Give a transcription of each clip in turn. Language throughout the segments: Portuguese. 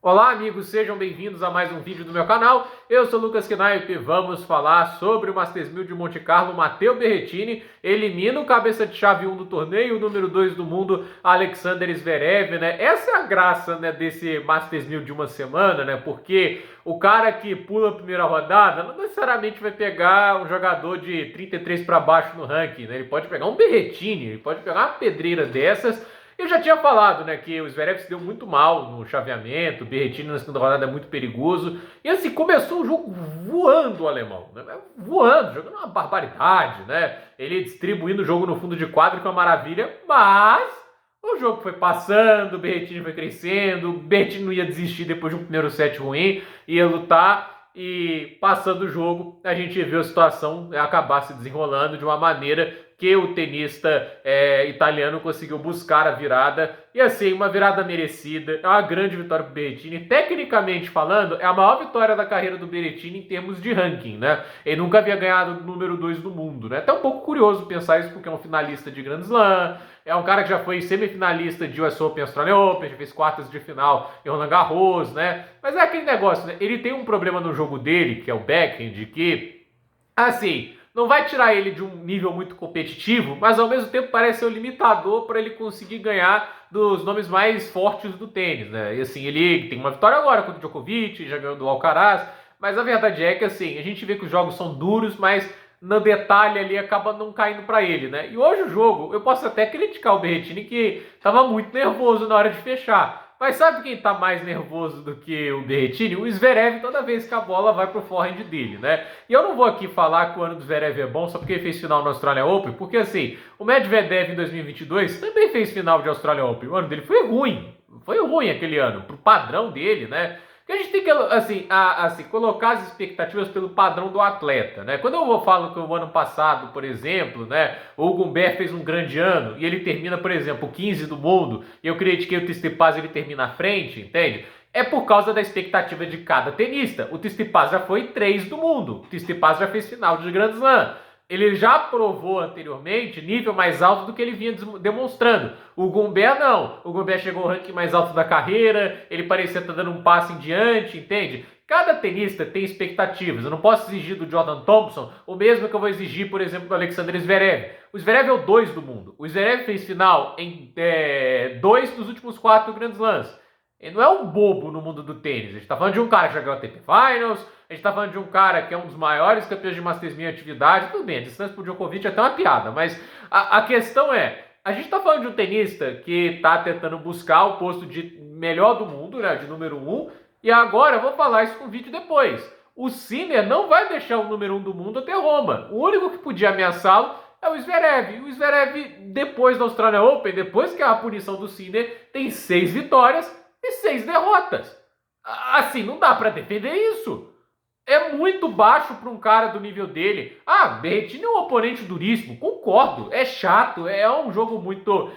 Olá amigos, sejam bem-vindos a mais um vídeo do meu canal. Eu sou o Lucas Knaip e vamos falar sobre o Masters 1000 de Monte Carlo. Matteo Berrettini elimina o cabeça de chave 1 do torneio, o número 2 do mundo, Alexander Zverev, né? Essa é a graça, né, desse Masters 1000 de uma semana, né? Porque o cara que pula a primeira rodada não necessariamente vai pegar um jogador de 33 para baixo no ranking, né? Ele pode pegar um Berrettini, ele pode pegar uma pedreira dessas. Eu já tinha falado, né, que o Zverev se deu muito mal no chaveamento, o Berrettini na segunda rodada é muito perigoso. E assim, começou o jogo voando o alemão, né? Voando, jogando uma barbaridade, né? Ele distribuindo o jogo no fundo de quadro, que é uma maravilha, mas o jogo foi passando, o Berrettini foi crescendo, o Berrettini não ia desistir depois de um primeiro set ruim, ia lutar. E passando o jogo, a gente viu a situação acabar se desenrolando de uma maneira que o tenista italiano conseguiu buscar a virada. E assim, uma virada merecida, é uma grande vitória para o Berrettini. Tecnicamente falando, é a maior vitória da carreira do Berrettini em termos de ranking, né? Ele nunca havia ganhado o número 2 do mundo, né? Até um pouco curioso pensar isso, porque é um finalista de Grand Slam, é um cara que já foi semifinalista de US Open, Australian Open, já fez quartas de final em Roland Garros, né? Mas é aquele negócio, né? Ele tem um problema no jogo dele, que é o backhand, que, assim, não vai tirar ele de um nível muito competitivo, mas ao mesmo tempo parece ser um limitador para ele conseguir ganhar dos nomes mais fortes do tênis, né? E assim, ele tem uma vitória agora contra o Djokovic, já ganhou do Alcaraz, mas a verdade é que assim, a gente vê que os jogos são duros, mas no detalhe ali acaba não caindo para ele, né? E hoje o jogo, eu posso até criticar o Berrettini que estava muito nervoso na hora de fechar. Mas sabe quem tá mais nervoso do que o Berrettini? O Zverev, toda vez que a bola vai pro forehand dele, né? E eu não vou aqui falar que o ano do Zverev é bom só porque ele fez final no Australian Open, porque assim, o Medvedev em 2022 também fez final de Australian Open. O ano dele foi ruim aquele ano, pro padrão dele, né? Porque a gente tem que, assim, colocar as expectativas pelo padrão do atleta, né? Quando eu falo que o ano passado, por exemplo, né, o Humbert fez um grande ano e ele termina, por exemplo, 15 do mundo, e eu critiquei o Tsitsipas, ele termina à frente, entende? É por causa da expectativa de cada tenista. O Tsitsipas já foi 3 do mundo. O Tsitsipas já fez final de Grand Slam. Ele já provou anteriormente nível mais alto do que ele vinha demonstrando. O Humbert não. O Humbert chegou ao ranking mais alto da carreira, ele parecia estar dando um passo em diante, entende? Cada tenista tem expectativas. Eu não posso exigir do Jordan Thompson o mesmo que eu vou exigir, por exemplo, do Alexander Zverev. O Zverev é o 2 do mundo. O Zverev fez final em 2 dos últimos 4 Grand Slams. Ele não é um bobo no mundo do tênis. A gente está falando de um cara que já ganhou a ATP Finals, a gente está falando de um cara que é um dos maiores campeões de Masters 1000 em atividade. Tudo bem, a distância pro Djokovic é até uma piada, mas a questão é, a gente está falando de um tenista que está tentando buscar o posto de melhor do mundo, né, de número 1, e agora eu vou falar isso com o vídeo depois. O Sinner não vai deixar o número 1 do mundo até Roma. O único que podia ameaçá-lo é o Zverev. E o Zverev, depois da Australian Open, depois que a punição do Sinner, tem 6 vitórias e 6 derrotas. Assim, não dá para defender isso. É muito baixo para um cara do nível dele. Ah, Berrettini é um oponente duríssimo, concordo. É chato, é um jogo muito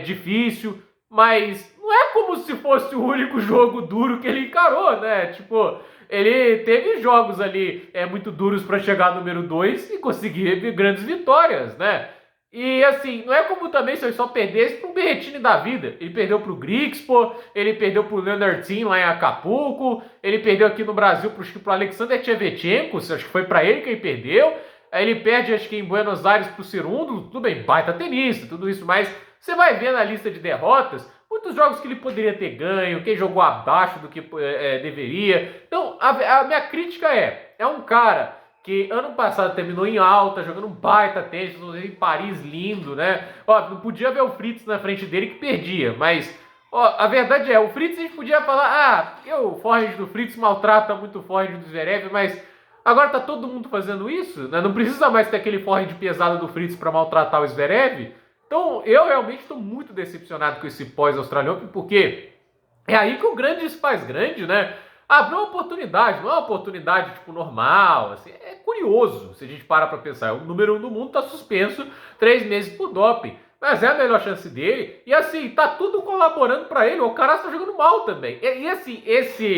difícil, mas não é como se fosse o único jogo duro que ele encarou, né? Tipo, ele teve jogos ali muito duros para chegar ao número 2 e conseguir grandes vitórias, né? E assim, não é como também se ele só perdesse para um Berrettini da vida. Ele perdeu para o Griekspoor, ele perdeu para o Leonard Thiem lá em Acapulco, ele perdeu aqui no Brasil para o Alexander Tchevchenko, acho que foi para ele que ele perdeu. Aí ele perde, acho que em Buenos Aires para o Cerundo, tudo bem, baita tenista, tudo isso, mas você vai ver na lista de derrotas, muitos jogos que ele poderia ter ganho, quem jogou abaixo do que deveria. Então, a minha crítica é um cara que ano passado terminou em alta, jogando um baita tênis, em Paris lindo, né? Ó, não podia ver o Fritz na frente dele que perdia, mas ó, a verdade é, o Fritz a gente podia falar, o forehand do Fritz maltrata muito o forehand do Zverev, mas agora tá todo mundo fazendo isso, né? Não precisa mais ter aquele forehand pesado do Fritz para maltratar o Zverev. Então, eu realmente estou muito decepcionado com esse pós-Australian Open, porque é aí que o grande se faz grande, né? Abriu uma oportunidade, não é uma oportunidade tipo normal, assim, é curioso se a gente para pra pensar. O número 1 do mundo tá suspenso 3 meses por doping, mas é a melhor chance dele, e assim, tá tudo colaborando pra ele, o cara tá jogando mal também. E assim,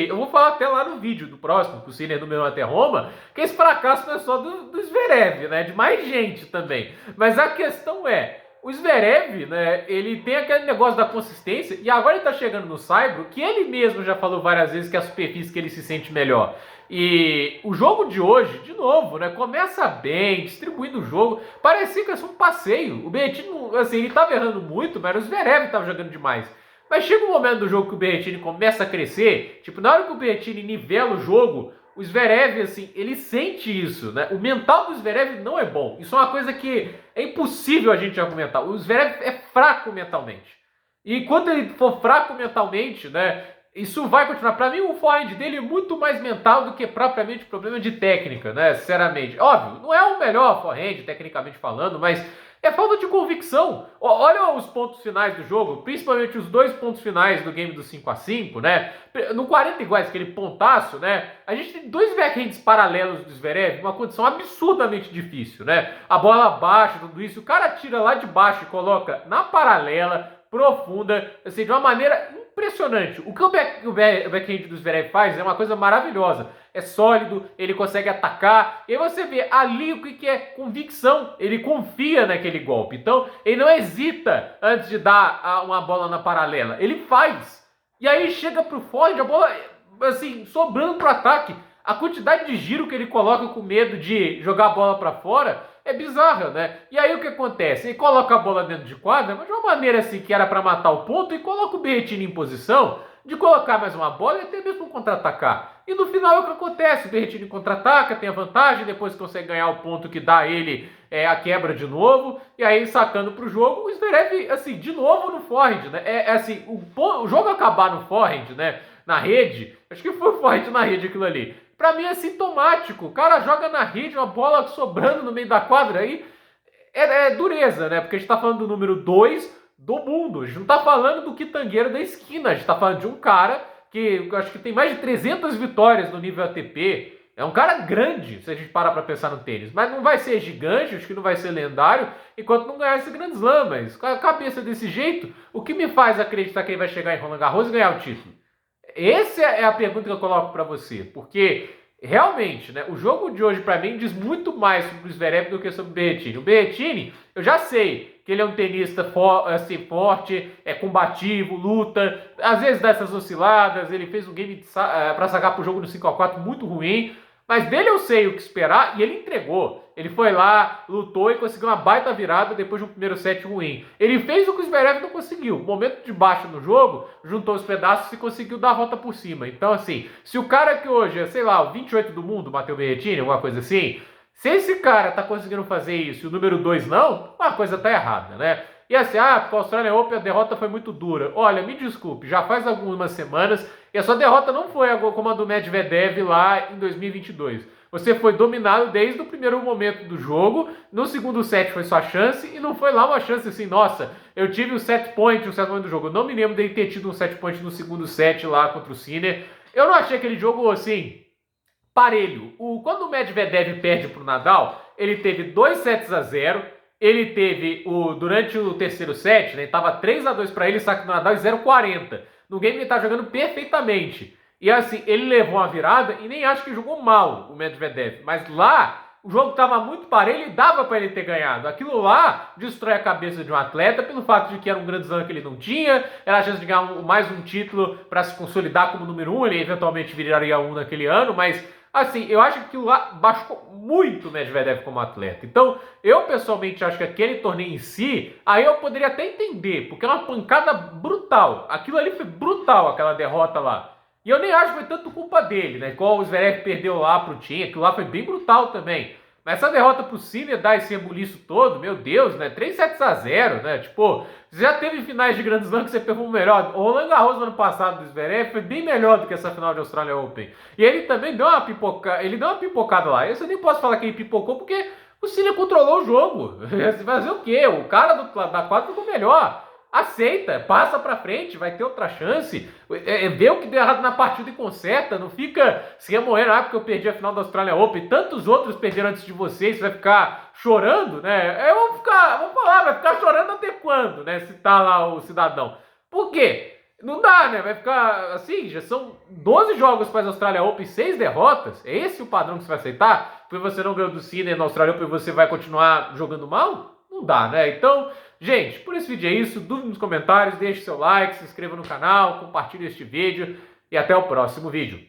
eu vou falar até lá no vídeo do próximo, que o Sinner número 1 até Roma, que esse fracasso não é só do Zverev, né, de mais gente também. Mas a questão é, o Zverev, né, ele tem aquele negócio da consistência e agora ele tá chegando no saibro, que ele mesmo já falou várias vezes que é a superfície que ele se sente melhor. E o jogo de hoje, de novo, né, começa bem, distribuindo o jogo, parecia que era só um passeio. O Berrettini, assim, ele tava errando muito, mas o Zverev tava jogando demais. Mas chega um momento do jogo que o Berrettini começa a crescer, tipo, na hora que o Berrettini nivela o jogo, o Zverev, assim, ele sente isso, né? O mental do Zverev não é bom. Isso é uma coisa que é impossível a gente argumentar. O Zverev é fraco mentalmente. E quando ele for fraco mentalmente, né? Isso vai continuar. Para mim, o forehand dele é muito mais mental do que propriamente problema de técnica, né? Sinceramente. Óbvio, não é o melhor forehand, tecnicamente falando, mas é falta de convicção. Olha os pontos finais do jogo, principalmente os 2 pontos finais do game do 5-5, né? No 40 iguais, aquele pontaço, né? A gente tem 2 backhands paralelos do Zverev, uma condição absurdamente difícil, né? A bola baixa, tudo isso, o cara tira lá de baixo e coloca na paralela, profunda, assim, de uma maneira impressionante. O que o backhand do Zverev faz é uma coisa maravilhosa. É sólido, ele consegue atacar. E aí você vê ali o que é convicção. Ele confia naquele golpe. Então, ele não hesita antes de dar uma bola na paralela. Ele faz. E aí chega pro forehand, a bola, assim, sobrando pro ataque. A quantidade de giro que ele coloca com medo de jogar a bola para fora é bizarra, né? E aí o que acontece? Ele coloca a bola dentro de quadra, mas de uma maneira assim que era para matar o ponto, e coloca o Berrettini em posição de colocar mais uma bola e até mesmo contra-atacar. E no final é o que acontece, o Berrettini contra-ataca, tem a vantagem, depois consegue ganhar o ponto que dá a ele a quebra de novo, e aí sacando pro jogo, o Zverev, assim, de novo no forehand, né? Assim, o jogo acabar no forehand, né? Na rede, acho que foi o forehand na rede aquilo ali. Pra mim é sintomático. O cara joga na rede, uma bola sobrando no meio da quadra. Aí é dureza, né? Porque a gente tá falando do número 2 do mundo. A gente não tá falando do quitangueiro da esquina. A gente tá falando de um cara que eu acho que tem mais de 300 vitórias no nível ATP. É um cara grande, se a gente parar pra pensar no tênis. Mas não vai ser gigante, acho que não vai ser lendário, enquanto não ganhar esse Grand Slam. Mas com a cabeça desse jeito, o que me faz acreditar que ele vai chegar em Roland Garros e ganhar o título? Essa é a pergunta que eu coloco para você, porque realmente, né, o jogo de hoje para mim diz muito mais sobre o Zverev do que sobre o Berrettini. O Berrettini, eu já sei que ele é um tenista forte, é combativo, luta, às vezes dá essas osciladas, ele fez um game para sacar pro jogo no 5-4 muito ruim, mas dele eu sei o que esperar e ele entregou. Ele foi lá, lutou e conseguiu uma baita virada depois de um primeiro set ruim. Ele fez o que o Zverev não conseguiu. Momento de baixa no jogo, juntou os pedaços e conseguiu dar a volta por cima. Então, assim, se o cara que hoje é, sei lá, o 28 do mundo, Matteo Berrettini, alguma coisa assim, se esse cara tá conseguindo fazer isso e o número 2 não, uma coisa tá errada, né? E assim, porque a Australian Open a derrota foi muito dura. Olha, me desculpe, já faz algumas semanas e a sua derrota não foi como a do Medvedev lá em 2022. Você foi dominado desde o primeiro momento do jogo, no segundo set foi sua chance e não foi lá uma chance assim, nossa, eu tive um set point do jogo. Eu não me lembro dele ter tido um set point no segundo set lá contra o Sinner. Eu não achei aquele jogo assim, parelho. Quando o Medvedev perde pro Nadal, ele teve 2-0, ele teve durante o terceiro set, né, estava 3-2 para ele, saque do Nadal e 0-40. No game ele tá jogando perfeitamente. E assim, ele levou uma virada e nem acho que jogou mal o Medvedev. Mas lá, o jogo estava muito parelho e dava para ele ter ganhado. Aquilo lá destrói a cabeça de um atleta pelo fato de que era um grande slam que ele não tinha, era a chance de ganhar mais um título para se consolidar como número 1, ele eventualmente viraria 1 naquele ano, mas assim, eu acho que aquilo lá baixou muito o Medvedev como atleta. Então, eu pessoalmente acho que aquele torneio em si, aí eu poderia até entender, porque é uma pancada brutal. Aquilo ali foi brutal, aquela derrota lá. E eu nem acho que foi tanto culpa dele, né? Igual o Zverev perdeu lá pro Thiem, aquilo lá foi bem brutal também. Mas essa derrota pro Sinner, dar esse rebuliço todo, meu Deus, né? 3-0, né? Tipo, você já teve finais de Grand Slam que você pegou melhor. O Roland Garros no ano passado do Zverev foi bem melhor do que essa final de Australian Open. E ele também deu uma pipocada lá. Eu nem posso falar que ele pipocou porque o Sinner controlou o jogo. Fazer o quê? O cara da quadra ficou melhor. Aceita, passa pra frente, vai ter outra chance. Vê o que deu errado na partida e conserta. Não fica se remoendo, porque eu perdi a final da Australian Open. Tantos outros perderam antes de vocês. Você vai ficar chorando, né? Vou falar, vai ficar chorando até quando, né? Se tá lá o cidadão. Por quê? Não dá, né? Vai ficar assim, já são 12 jogos para a Australian Open, 6 derrotas. É esse o padrão que você vai aceitar? Porque você não ganhou do Sinner na Australian Open e você vai continuar jogando mal? Não dá, né? Então, gente, por esse vídeo é isso. Dúvida nos comentários, deixe seu like, se inscreva no canal, compartilhe este vídeo e até o próximo vídeo.